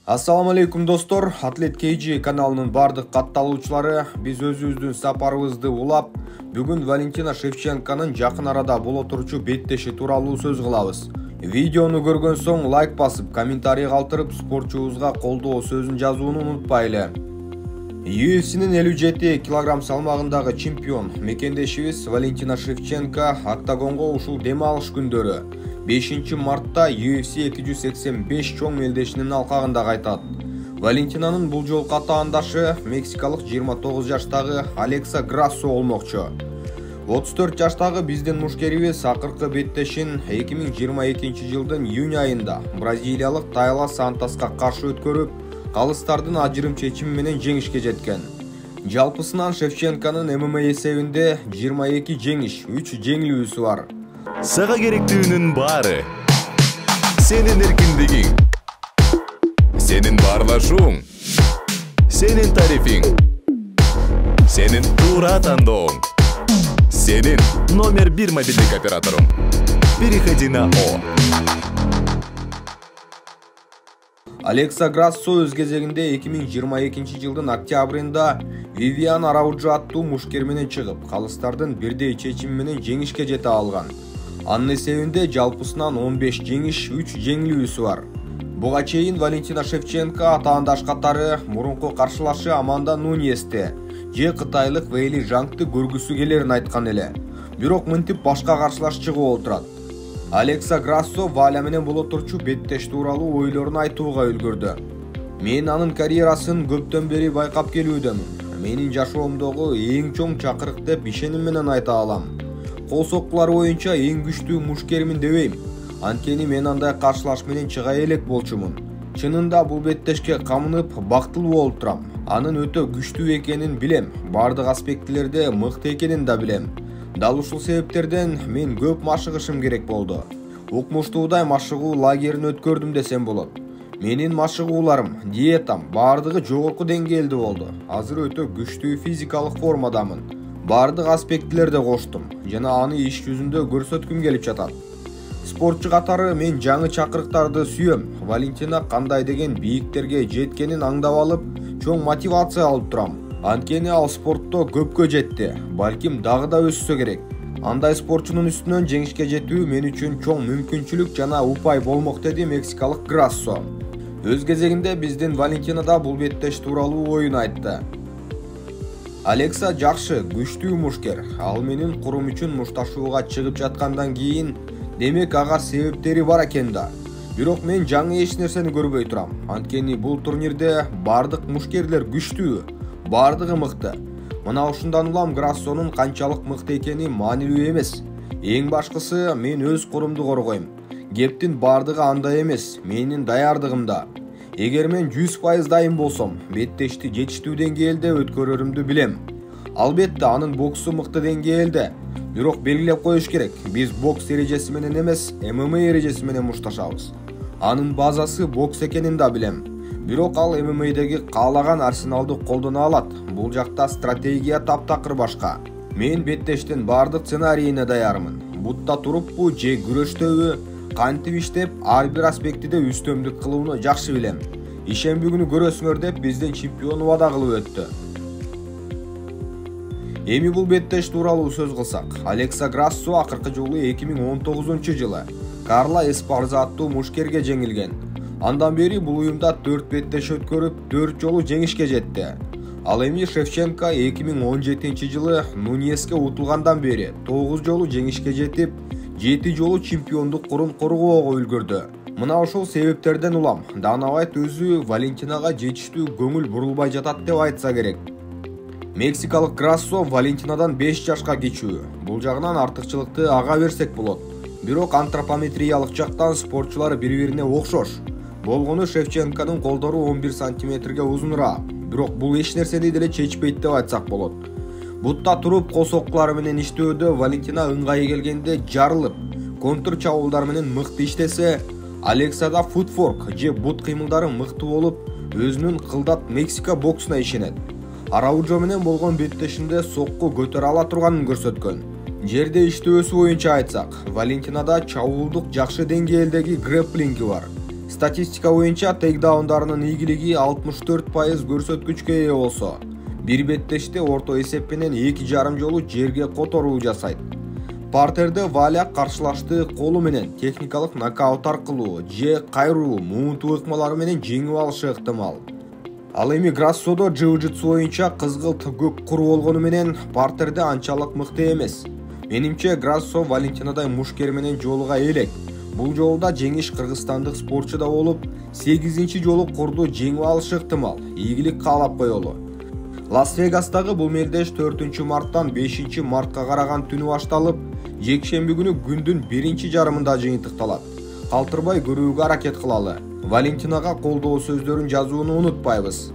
Assalamu алейкум достор, Атлет KG каналынын бардык катталуучулары, биз өзүбүздүн сапарыбызды улап, бүгүн Валентина Шевченконун жакын арада боло турчу беттеши тууралуу сөз кылабыз. Видеону көргөн соң лайк басып, комментарий калтырып, спортчубузга колдоо сөзүн жазууну унутпайлы. UFC'нин 57 кг салмагындагы чемпион мекендешибиз Валентина Шевченко октагонго ушул дем алыш күндөрү 5 мартта UFC 285 чоң мелдешинин алкагында кайтат. Валентинанын бул жолку атаандашы мексикалык 29 жаштагы Алекса Грассо болмокчу. 34 жаштагы биздин мушкерибиз акыркы беттешин 2022 жылдын июнь айында бразилиялык Тайла Сантоска каршы өткөрүп, калыстардын ажырым чечими менен жеңишке жеткен. Жалпысынан Шевченконун ММА эсебинде 22 жеңиш, 3 жеңилүүсү бар. Сага керектүүнүн баары. Сенин эркиндигиң. Сенин баарлашууң. Сенин тарифиң. Сенин туура тандооң. Сенин номер 1 мобилдик операторуң. Переходи на О. Алекса Грассо өз кезегинде 2022 жылдын октябрында Вивиан Арауджо аттуу мушкер менен чыгып, калыстардын бирдей чечими менен жеңишке жете алган. Анын эсебинде жалпысынан 15 жеңиш, 3 жеңилүүсү бар. Буга чейин Валентина Шевченко атаандаш катары мурунку каршылашы Аманда Нуньесте же кытайлык Вейли Жангты көргүсү келерин айткан эле. Бирок мынтип башка каршылаш чыгып отурат. Алекса Грассо Валя менен боло турчу беттеш тууралуу ойлорун айтууга үлгүрдү. Мен анын карьерасын көптөн бери байкап келүүдөмүн. Менин жашоомдогу эң чоң чакырык деп ишеним менен айта алам. Кол соккулар боюнча эң күчтүү мушкеримин дебейм. Анткени мен андай каршылаш менен чыга элек болчумун. Чынында бул беттешке камынып бактылуу болуп турам. Анын өтө күчтүү экенин билем, бардык аспектилерде мыкты экенин да билем. Дал ушул себептерден мен көп машыгышым керек болду. Укмуштуудай машыгуу лагерин өткөрдүм десем болот. Менин машыгууларым, диетам бардыгы жогорку деңгээлде болду. Азыр өтө күчтүү физикалык формадамын. Бардык аспектилерде коштум жана аны иш жүзүндө көрсөткүм келип жатат. Спортчу катары мен жаңы чакырыктарды сүйөм. Валентина кандай деген бийиктерге жеткенин аңдап алып, чоң мотивация алып турам. Анткени ал спортто көпкө жетти, балким дагы да өссө керек. Андай спортчунун үстүнөн жеңишке жетүү мен үчүн чоң мүмкүнчүлүк жана упай болмок деди мексикалык Грассо. Өз кезегинде биздин Валентина да бул беттеш тууралуу оюн айтты. Алекса жакшы, күчтүү мушкер. Ал менин курум үчүн мушташууга чыгып жаткандан кийин, демек ага себептери бар экен да. Бирок мен жаңы эч нерсени көрбөй турам. Анткени бул турнирде бардык мушкерлер күчтүү, бардыгы мыкты. Мына ушундан улам Грассонун канчалык мыкты экени маанилүү эмес. Эң башкысы мен өз курумду коргойм. Кептин бардыгы андай эмес, менин даярдыгымда. Эгер мен 100% дайым болсом, беттешти жетиштүү деңгээлде өткөрөрүмдү билем. Албетте анын боксу мыкты деңгээлде. Бирок белгилеп коюш керек, биз бокс эрежеси менен эмес, ММА эрежеси менен мушташабыз. Анын базасы бокс экенин да билем. Бирок ал ММАдеги каалаган арсеналды колдоно алат. Бул жакта стратегия таптакыр башка. Мен беттештин бардык сценарийине даярмын. Бутта туруппу же күрөштөбү, кантип иштеп, ар бир аспектиде үстөмдүк кылууну жакшы билем. Ишемби күнү көрөсүңөр деп биздин чемпион убада кылып өттү. Эми бул беттеш тууралуу сөз кылсак, Алекса Грассо акыркы жолу 2019 жылы Карла Эспарза аттуу мушкерге жеңилген. Андан бери бул уюмда 4 беттеш өткөрүп, 4 жолу жеңишке жетти. Ал эми Шевченко 2017 жылы Нуньеске утулгандан бери 9 жолу жеңишке жетип, 7 жолу чемпиондук курун коргоого үлгүрдү. Мына ошол себептерден улам Дана Уайт өзү Валентинага жетиштүү көңүл бурулбай жатат деп айтса керек. Мексикалык Грассо Валентинадан 5 жашка кичүү. Бул жагынан артыкчылыкты ага берсек болот. Бирок антропометриялык жактан спортчулар бири-бирине окшош. Болгону Шевченконун колдору 11 сантиметрге узунураак. Бирок бул эч нерсени деле чечпейт деп айтсак болот. Бутта туруп кол соккулары менен иштөөдө Валентина ыңгайы келгенде жарылып, контр чабуулдар менен мыкты иштесе, Алексада футфорк же бут кыймылдары мыкты болуп, өзүнүн кылдат Мексика боксуна ишенет. Арауджо менен болгон беттешинде сокку көтөрө ала турганын көрсөткөн. Жерде иштөөсү боюнча айтсак, Валентинада чабуулдук жакшы деңгээлдеги грэпплинги бар. Статистика боюнча тейкдаундарынын ийгилиги 64% көрсөткүчкө ээ болсо, бир беттеште орто эсеп менен 2,5 жолу жерге которуу жасайт. Партерде Валиак каршылашты колу менен техникалык нокаут аркылуу же кайруу, муунтуу ыкмалары менен жеңип алышы ыктымал. Ал эми Грассодо джиу-джитсу боюнча кызгылт көк кур болгону менен партерде анчалык мыкты эмес. Менимче Грассо Валентинадай мушкер менен жолуга элек. Бул жолда жеңиш кыргызстандык спортчу да болуп, 8-чи жолу курду жеңип алышы ыктымал. Ийгилик каалап коелу. Лас-Вегастагы бул мелдеш 4-марттан 5-мартка караган түнү башталып, жекшемби күнү күндүн 1-жарымында жыйынтыкталат. Калтырбай көрүүгө аракет кылалы. Валентинага колдоо сөздөрүн жазууну унутпайбыз.